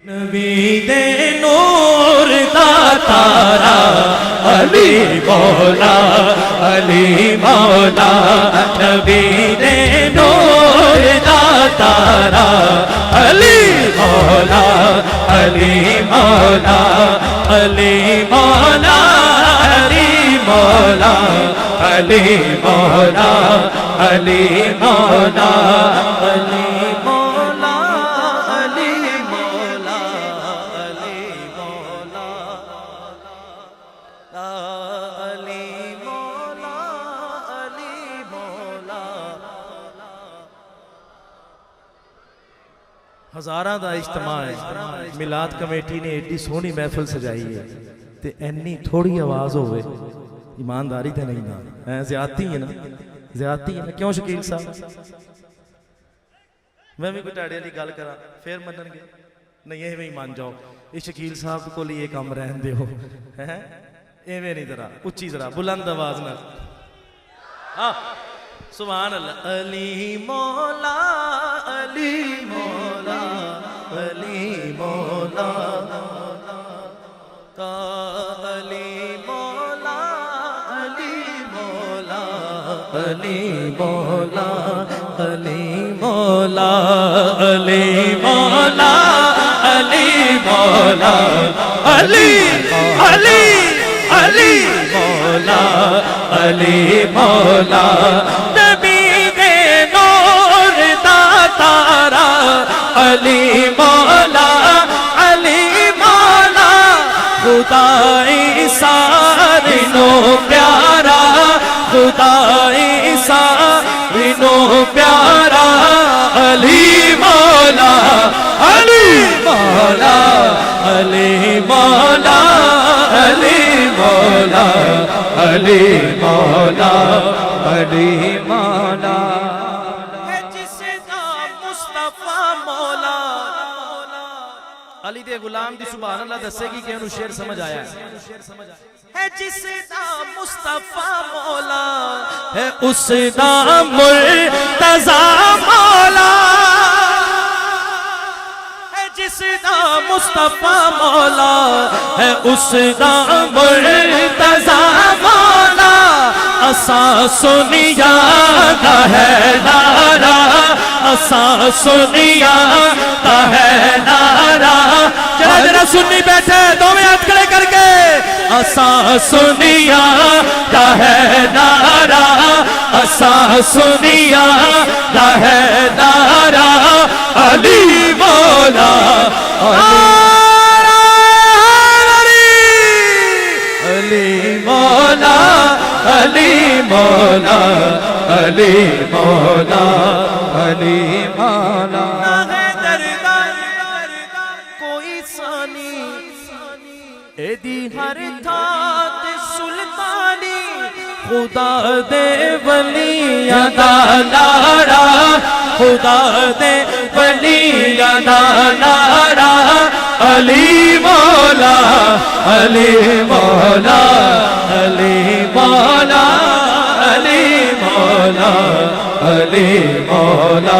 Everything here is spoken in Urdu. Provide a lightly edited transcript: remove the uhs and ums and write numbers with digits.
نبی دے نور دا تارا علی مولا علی مولا نبی دے نور دا تارا علی مولا علی مولا علی مولا علی مولا علی مولا علی مولا علی ہزاراں دا اجتماع ہے، میلاد کمیٹی نے ایڈی سونی محفل سجائی ہے تے اینی تھوڑی آواز ہوئے، ایمانداری تے نہیں نا، زیادتی ہے نا، زیادتی ہے نا، کیوں شکیل صاحب؟ میں بھی کوئی ٹاڑے والی گل کرا پھر منن گے نہیں ایویں ہی مان جاؤ، اس شکیل صاحب کو لیے کام رہن دے ہو، ایویں نہیں ذرا اچھی ذرا بلند آواز نہ سبحان اللہ علی مولا علی مولا علی مولا علی مولا علی مولا علی مولا علی مولا علی مولا علی مولا علی علی علی مولا علی مولا نبی دے نور دا تارا علی مولا علی مولا خدائی ساری نو پیارا خدائی ساری نو پیارا علی مولا علی مولا علی مولا علی مولا علی مولا علی مولا ہے جس دا مصطفیٰ مولا علی دے غلام دی سبحان اللہ دسے گی کہ انہوں شعر سمجھ آیا ہے جس دا مصطفیٰ مولا ہے اس دا مرتضیٰ مولا جس دا مصطفیٰ مولا ہے اس دا مرتضیٰ مولا اساں سنیا دا ہے نارا اساں سنیا دا ہے نارا چلا جنا سنی بیٹھے دو میں ہاتھ کھڑے کر کے اساں سنیا دا ہے نارا اساں سنیا دا ہے نارا علی مولا علی مولا علی مولا علی مولا علی مولا کوئی ثانی ایدی ہر تھات سلطانی خدا دے ولیاں دا نارا خدا دے ولیاں دا نارا علی مولا علی مولا علی مولا علی مولا علی مولا